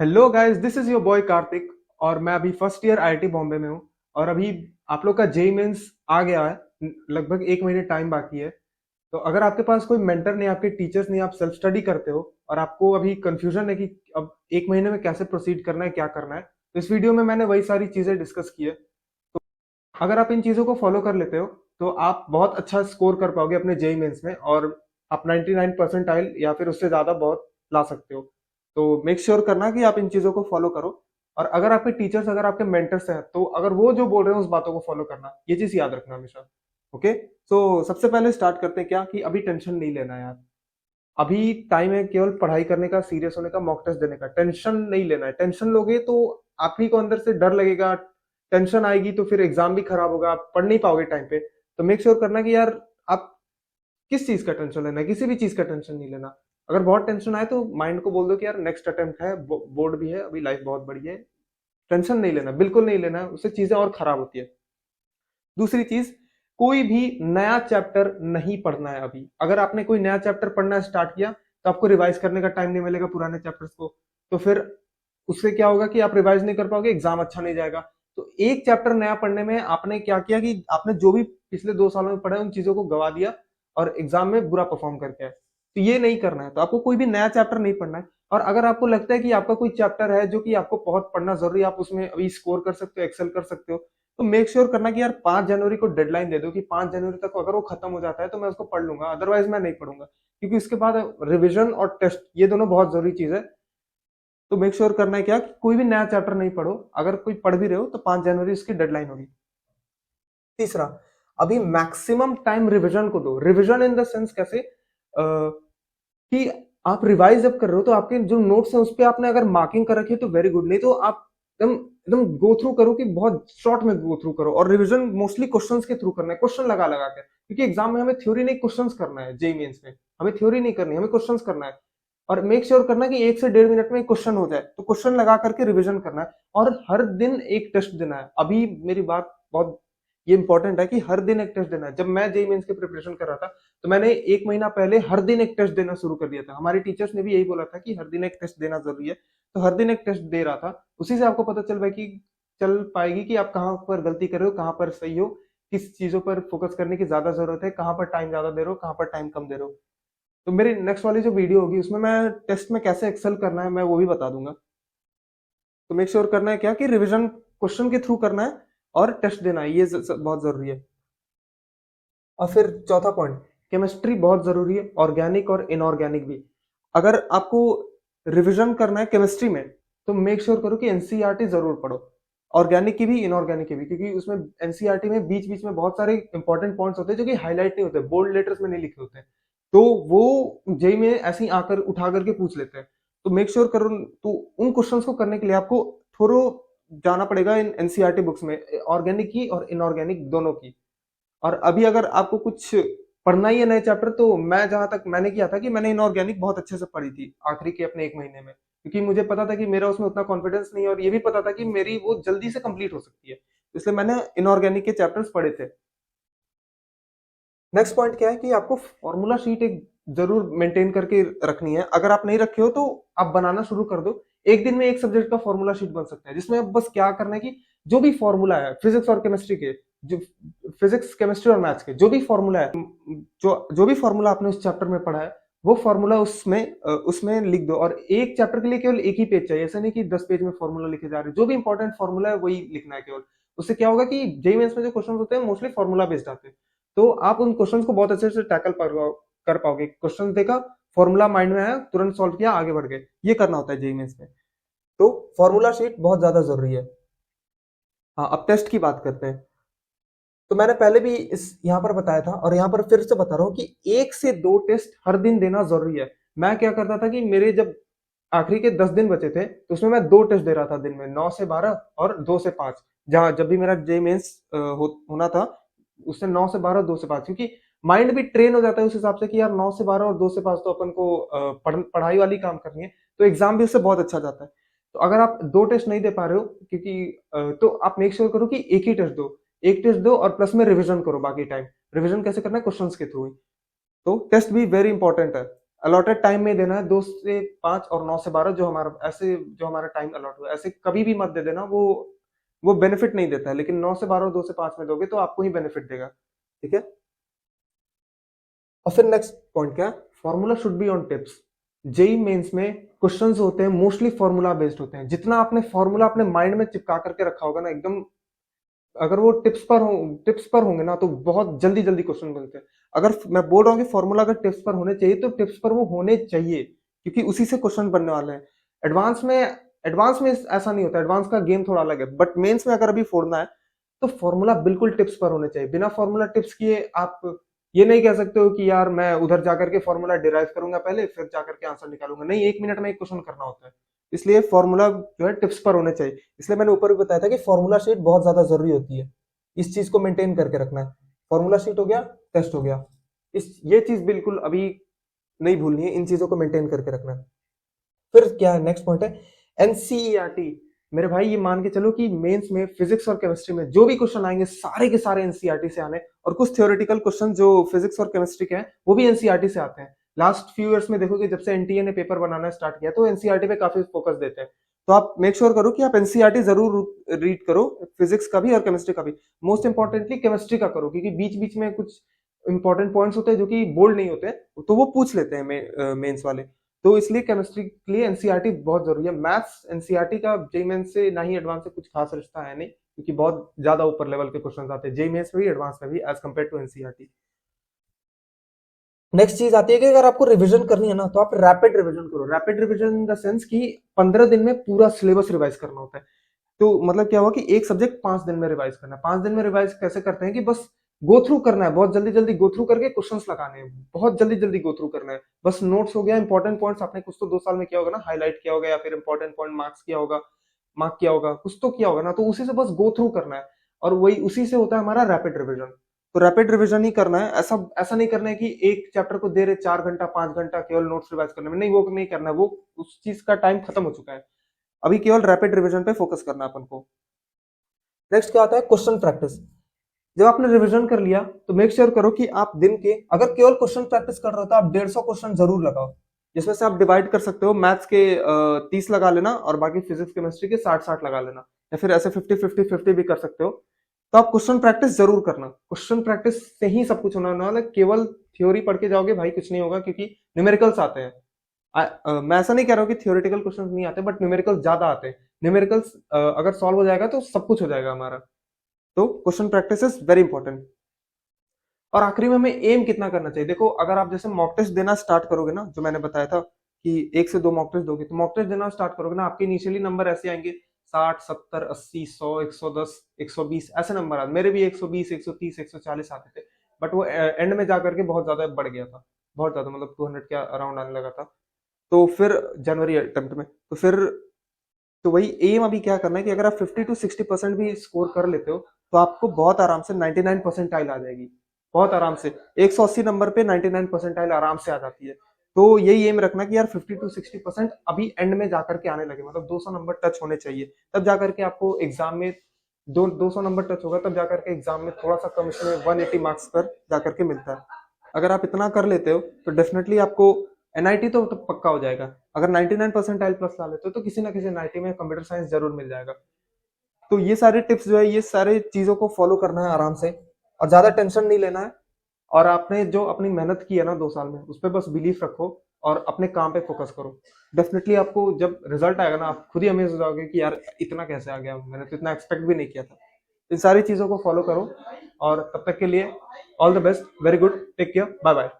Hello guys, this is your boy Kartik. और मैं अभी फर्स्ट ईयर आईआईटी बॉम्बे में हूँ। और अभी आप लोग का जेई मेंस आ गया है। लगभग एक महीने टाइम बाकी है। तो अगर आपके पास कोई मेंटर नहीं, आपके टीचर्स नहीं, आप सेल्फ स्टडी करते हो और आपको अभी कंफ्यूजन है कि अब एक महीने में कैसे प्रोसीड करना है, क्या करना है, तो इस वीडियो में मैंने वही सारी चीजें डिस्कस की है। अगर आप इन चीजों को फॉलो कर लेते हो तो आप बहुत अच्छा स्कोर कर पाओगे अपने जेई मेंस में, और आप 99 परसेंटाइल या फिर उससे ज्यादा बहुत ला सकते हो। तो मेक श्योर करना कि आप इन चीजों को फॉलो करो। और अगर आपके टीचर्स, अगर आपके मेंटर्स हैं, तो अगर वो जो बोल रहे हैं उस बातों को फॉलो करना, ये चीज याद रखना हमेशा। ओके। तो सबसे पहले स्टार्ट करते हैं क्या कि अभी टेंशन नहीं लेना है यार। अभी टाइम है केवल पढ़ाई करने का, सीरियस होने का, मॉक टेस्ट देने का। टेंशन नहीं लेना है। टेंशन लोगे तो आप ही को अंदर से डर लगेगा। टेंशन आएगी तो फिर एग्जाम भी खराब होगा, आप पढ़ नहीं पाओगे टाइम पे। तो मेक श्योर करना कि यार आप किस चीज का टेंशन लेना है, किसी भी चीज का टेंशन नहीं लेना। अगर बहुत टेंशन आए तो माइंड को बोल दो कि यार नेक्स्ट अटेम्प्ट है, बोर्ड भी है, अभी लाइफ बहुत बड़ी है। टेंशन नहीं लेना, बिल्कुल नहीं लेना, उससे चीजें और खराब होती है। दूसरी चीज, कोई भी नया चैप्टर नहीं पढ़ना है अभी। अगर आपने कोई नया चैप्टर पढ़ना स्टार्ट किया तो आपको रिवाइज करने का टाइम नहीं मिलेगा पुराने चैप्टर्स को। तो फिर उससे क्या होगा कि आप रिवाइज नहीं कर पाओगे, एग्जाम अच्छा नहीं जाएगा। तो एक चैप्टर नया पढ़ने में आपने क्या किया कि आपने जो भी पिछले 2 सालों में पढ़ा है उन चीजों को गवा दिया और एग्जाम में बुरा परफॉर्म करके आए। तो ये नहीं करना है। तो आपको कोई भी नया चैप्टर नहीं पढ़ना है। और अगर आपको लगता है कि आपका कोई चैप्टर है जो कि आपको बहुत पढ़ना जरूरी है, आप उसमें अभी स्कोर कर सकते हो, एक्सेल कर सकते हो, तो मेक श्योर करना कि यार 5 जनवरी को डेडलाइन दे दो कि 5 जनवरी तक अगर वो खत्म हो जाता है तो मैं उसको पढ़ लूंगा, अदरवाइज मैं नहीं पढ़ूंगा। क्योंकि उसके बाद रिविजन और टेस्ट, ये दोनों बहुत जरूरी चीज है। तो मेक श्योर करना है क्या कि कोई भी नया चैप्टर नहीं पढ़ो। अगर कोई पढ़ भी रहे हो तो 5 जनवरी उसकी डेडलाइन होगी। तीसरा, अभी मैक्सिमम टाइम रिविजन को दो। रिविजन इन द सेंस कैसे, कि आप रिवाइज जब कर रहे हो तो आपके जो नोट्स हैं उस पे आपने अगर मार्किंग कर रखी है तो वेरी गुड, नहीं तो आप एकदम एकदम गो थ्रू करो कि बहुत शॉर्ट में गो थ्रू करो। और रिवीजन मोस्टली क्वेश्चंस के थ्रू करना है, क्वेश्चन लगा लगा के, क्योंकि एग्जाम में हमें थ्योरी नहीं क्वेश्चंस करना है। जेई मेंस में हमें थ्योरी नहीं करनी, हमें क्वेश्चंस करना है। और मेक श्योर करना कि 1 से 1.5 मिनट में क्वेश्चन हो जाए, तो क्वेश्चन लगा करके रिवीजन करना है। और हर दिन एक टेस्ट देना है। अभी मेरी बात बहुत ये इंपॉर्टेंट है कि हर दिन एक टेस्ट देना है। जब मैं जेई मेंस की प्रिपरेशन कर रहा था तो मैंने 1 महीना पहले हर दिन एक टेस्ट देना शुरू कर दिया था। हमारे टीचर्स ने भी यही बोला था कि हर दिन एक टेस्ट देना जरूरी है। तो हर दिन एक टेस्ट दे रहा था। उसी से आपको पता चल पाएगी कि आप कहाँ पर गलती कर रहे हो, कहाँ पर सही हो, किस चीजों पर फोकस करने की ज्यादा जरूरत है, कहाँ पर टाइम ज्यादा दे रहे हो, कहाँ पर टाइम कम दे रहे हो। तो मेरी नेक्स्ट वाली जो वीडियो होगी उसमें मैं टेस्ट में कैसे एक्सेल करना है मैं वो भी बता दूंगा। तो मेक श्योर करना है क्या कि रिविजन क्वेश्चन के थ्रू करना है और टेस्ट देना है, ये बहुत जरूरी है। और फिर चौथा पॉइंट, केमिस्ट्री बहुत जरूरी है, ऑर्गेनिक और इनऑर्गेनिक भी। अगर आपको रिवीजन करना है केमिस्ट्री में तो मेक श्योर करो कि एनसीईआरटी जरूर पढ़ो, ऑर्गेनिक की भी, इनऑर्गेनिक की भी। क्योंकि उसमें एनसीईआरटी में बीच बीच में बहुत सारे इंपॉर्टेंट पॉइंट्स होते हैं जो कि हाईलाइट नहीं होते, बोल्ड लेटर्स में नहीं लिखे होते हैं। तो वो जेई में ऐसे ही आकर उठा करके पूछ लेते हैं। तो मेक श्योर करो, तो उन क्वेश्चंस को करने के लिए आपको थोड़ा जाना पड़ेगा इन एनसीईआरटी बुक्स में, ऑर्गेनिक की और इनऑर्गेनिक दोनों की। और अभी अगर आपको कुछ पढ़ना ही है नए चैप्टर, तो मैं जहां तक मैंने किया था कि मैंने इनऑर्गेनिक बहुत अच्छे से पढ़ी थी आखिरी के अपने 1 महीने में। क्योंकि मुझे पता था कि मेरा उसमें उतना कॉन्फिडेंस नहीं है और ये भी पता था कि मेरी वो जल्दी से कंप्लीट हो सकती है, इसलिए मैंने इनऑर्गेनिक के चैप्टर्स पढ़े थे। नेक्स्ट पॉइंट क्या है कि आपको फॉर्मूला शीट एक जरूर मेंटेन करके रखनी है। अगर आप नहीं रखे हो तो आप बनाना शुरू कर दो। एक दिन में एक सब्जेक्ट का फॉर्मूला शीट बन सकता है, जिसमें अब बस क्या करना है कि जो भी फॉर्मूला है फिजिक्स और केमिस्ट्री के, जो फिजिक्स केमिस्ट्री और मैथ्स के जो भी फॉर्मूला है, जो भी फॉर्मूला आपने उस चैप्टर में पढ़ा है, वो फॉर्मूला उसमें लिख दो। और एक चैप्टर के लिए केवल एक ही पेज चाहिए, ऐसा नहीं कि 10 पेज में फॉर्मूला लिखे जा रहे हैं। जो भी इंपॉर्टेंट फॉर्मूला है वही लिखना है केवल। उससे क्या होगा कि जेईई मेंस में जो क्वेश्चन होते हैं मोस्टली फॉर्मूला बेस्ड आते हैं। तो आप उन क्वेश्चंस को बहुत अच्छे से टैकल कर पाओगे। क्वेश्चन देखा, फॉर्मूला माइंड में आया, तुरंत सॉल्व किया, आगे बढ़ गए। ये करना होता है जेईई मेंस में। तो फॉर्मूला शीट बहुत ज्यादा जरूरी है। हाँ, अब टेस्ट की बात करते हैं। तो मैंने पहले भी इस यहाँ पर बताया था और यहाँ पर फिर से बता रहा हूँ कि 1 से 2 टेस्ट हर दिन देना जरूरी है। मैं क्या करता था कि मेरे जब आखिरी के 10 दिन बचे थे तो उसमें मैं 2 टेस्ट दे रहा था दिन में, 9 से 12 और 2 से 5। जहां जब भी मेरा जे मेंस होना था, उससे 9 से 12, 2 से 5। क्योंकि माइंड भी ट्रेन हो जाता है उस हिसाब से कि यार 9 से 12 और 2 से 5 तो अपन को पढ़ाई वाली काम करनी है। तो एग्जाम भी उससे बहुत अच्छा जाता है। तो अगर आप 2 टेस्ट नहीं दे पा रहे हो, क्योंकि तो आप मेक श्योर करो कि एक ही टेस्ट दो। एक टेस्ट दो और प्लस में रिवीजन करो बाकी टाइम। रिवीजन कैसे करना है, क्वेश्चंस के थ्रू ही। तो टेस्ट भी वेरी इंपॉर्टेंट है। अलॉटेड टाइम में देना है, 2 से 5 और 9 से 12, जो हमारा ऐसे जो हमारा टाइम अलॉट हुआ है, ऐसे कभी भी मत दे देना, वो बेनिफिट नहीं देता है। लेकिन 9 से 12 और 2 से 5 में दोगे तो आपको ही बेनिफिट देगा, ठीक है। और फिर नेक्स्ट पॉइंट क्या है, formula should be on tips. JEE Mains में क्वेश्चंस होते हैं मोस्टली फॉर्मूला बेस्ड होते हैं। जितना आपने फॉर्मूला अपने माइंड में चिपका करके रखा होगा ना एकदम, अगर वो टिप्स पर होंगे ना तो बहुत जल्दी जल्दी क्वेश्चन बनते हैं। अगर मैं बोल रहा हूँ कि फॉर्मूला अगर टिप्स पर होने चाहिए तो टिप्स पर वो होने चाहिए, क्योंकि उसी से क्वेश्चन बनने वाले हैं। एडवांस में ऐसा नहीं होता, एडवांस का गेम थोड़ा अलग है, बट मेंस में अगर अभी फोड़ना है तो फॉर्मूला बिल्कुल टिप्स पर होने चाहिए। बिना फॉर्मूला टिप्स किए आप ये नहीं कह सकते हो कि यार मैं उधर जाकर के फॉर्मूला डिराइव करूंगा पहले फिर जाकर के आंसर निकालूंगा। नहीं, 1 मिनट में एक क्वेश्चन करना होता है, इसलिए फॉर्मूला जो है टिप्स पर होने चाहिए। इसलिए मैंने ऊपर भी बताया था कि फॉर्मूला शीट बहुत ज्यादा जरूरी होती है, इस चीज को मेंटेन करके रखना है। फॉर्मूला शीट हो गया, टेस्ट हो गया, ये चीज बिल्कुल अभी नहीं भूलनी है, इन चीजों को मेंटेन करके रखना है। फिर क्या है, नेक्स्ट पॉइंट है एनसीईआरटी। मेरे भाई ये मान के चलो कि मेंस में फिजिक्स और केमिस्ट्री में जो भी क्वेश्चन आएंगे सारे के सारे एनसीईआरटी से आने, और कुछ थ्योरेटिकल क्वेश्चन जो फिजिक्स और केमिस्ट्री के हैं वो भी एनसीईआरटी से आते हैं। लास्ट फ्यू ईयर्स में देखोगे जब से एनटीए ने पेपर बनाना स्टार्ट किया तो एनसीईआरटी पे काफी फोकस देते हैं। तो आप मेक श्योर करो कि आप एनसीईआरटी जरूर रीड करो, फिजिक्स का भी और केमिस्ट्री का भी। मोस्ट इंपॉर्टेंटली केमिस्ट्री का करो, क्योंकि बीच बीच में कुछ इंपॉर्टेंट पॉइंट्स होते हैं जो कि बोल्ड नहीं होते, तो वो पूछ लेते हैं मेंस वाले। तो इसलिए केमिस्ट्री के लिए एनसीईआरटी बहुत जरूरी है। मैथ्स एनसीईआरटी का जेई मेंस से ना ही एडवांस से कुछ खास रिश्ता है नहीं, क्योंकि बहुत ज्यादा ऊपर लेवल के क्वेश्चन आते हैं जेई मेंस में भी एडवांस में भी as compare to NCERT. Next चीज आती है कि अगर आपको रिवीजन करनी है ना तो आप रैपिड रिवीजन करो। Rapid revision in the sense कि 15 दिन में पूरा सिलेबस रिवाइज करना होता है। तो मतलब क्या हुआ कि एक सब्जेक्ट 5 दिन में रिवाइज करना है। 5 दिन में रिवाइज कैसे करते हैं कि बस गो थ्रू करना है, बहुत जल्दी जल्दी गो थ्रू करके क्वेश्चंस लगाने हैं, बहुत जल्दी जल्दी गो थ्रू करना है। बस नोट्स हो गया, इंपॉर्टेंट पॉइंट्स आपने कुछ तो 2 साल में किया होगा ना, हाईलाइट किया होगा या फिर इंपॉर्टेंट पॉइंट मार्क किया होगा, कुछ तो किया होगा ना, तो उसी से बस गो थ्रू करना है। और वही उसी से होता है हमारा रैपिड रिविजन। तो रैपिड रिविजन ही करना है, ऐसा ऐसा नहीं करना है कि एक चैप्टर को दे रहे 4 घंटा 5 घंटा केवल नोट्स रिवाइज करने में, नहीं वो नहीं करना है, वो उस चीज का टाइम खत्म हो चुका है। अभी केवल रैपिड रिविजन पे फोकस करना है अपन को। नेक्स्ट क्या आता है, क्वेश्चन प्रैक्टिस। जब आपने रिवीजन कर लिया तो मेक श्योर करो कि आप दिन के अगर केवल क्वेश्चन प्रैक्टिस कर रहे हो तो आप 150 क्वेश्चन जरूर लगाओ, जिसमें से आप डिवाइड कर सकते हो। मैथ्स के 30 लगा लेना और बाकी फिजिक्स केमिस्ट्री के 60-60 लगा लेना, या फिर ऐसे 50-50-50 भी कर सकते हो। तो आप क्वेश्चन प्रैक्टिस जरूर करना, क्वेश्चन प्रैक्टिस से ही सब कुछ होना वाला है। केवल थ्योरी पढ़ के जाओगे भाई कुछ नहीं होगा, क्योंकि न्यूमेरिकल्स आते हैं। मैं ऐसा नहीं कह रहा हूँ कि थ्योरेटिकल क्वेश्चन नहीं आते, बट न्यूमेरिकल्स ज्यादा आते हैं। न्यूमेरिकल्स अगर सॉल्व हो जाएगा तो सब कुछ हो जाएगा हमारा। तो question practice is very important. और आखिरी में हमें एम कितना करना चाहिए, देखो अगर आप जैसे मॉक टेस्ट देना स्टार्ट करोगे ना, जो मैंने बताया था कि 1 से 2 मॉक टेस्ट दोगे, तो मॉक टेस्ट देना स्टार्ट करोगे ना, आपके इनिशियली नंबर ऐसे आएंगे 60, 70, 80, 100, 110, 120 ऐसे नंबर आते। मेरे भी 120, 130, 140 आते थे, बट वो एंड में जाकर के बहुत ज्यादा बढ़ गया था, बहुत ज्यादा मतलब 200 के अराउंड आने लगा था। तो फिर जनवरी अटेम्प्ट में तो वही एम अभी क्या करना है कि अगर आप 50 to 60% भी स्कोर कर लेते हो तो आपको बहुत आराम से 99 परसेंटाइल आ जाएगी, बहुत आराम से 180 नंबर पे 99 परसेंटाइल आराम से आ जाती है। तो यही एम रखना कि यार 50 to 60% अभी एंड में जाकर के आने लगे, मतलब 200 नंबर टच होने चाहिए, तब जाकर के आपको एग्जाम में 200 नंबर टच होगा, तब जाकर के एग्जाम में थोड़ा सा कम, इसमें 180 मार्क्स पर जाकर के मिलता है। अगर आप इतना कर लेते हो तो डेफिनेटली आपको एनआईटी तो पक्का हो जाएगा। अगर 99 परसेंटाइल प्लस ला लेते हो तो किसी ना किसी एनआईटी में कंप्यूटर साइंस जरूर मिल जाएगा। तो ये सारे टिप्स जो है, ये सारे चीजों को फॉलो करना है आराम से, और ज्यादा टेंशन नहीं लेना है। और आपने जो अपनी मेहनत की है ना 2 साल में, उस पर बस बिलीफ रखो और अपने काम पे फोकस करो। डेफिनेटली आपको जब रिजल्ट आएगा ना, आप खुद ही अमेज हो जाओगे कि यार इतना कैसे आ गया, मैंने तो इतना एक्सपेक्ट भी नहीं किया था। इन सारी चीजों को फॉलो करो, और तब तक के लिए all the best, very good, take care, bye bye.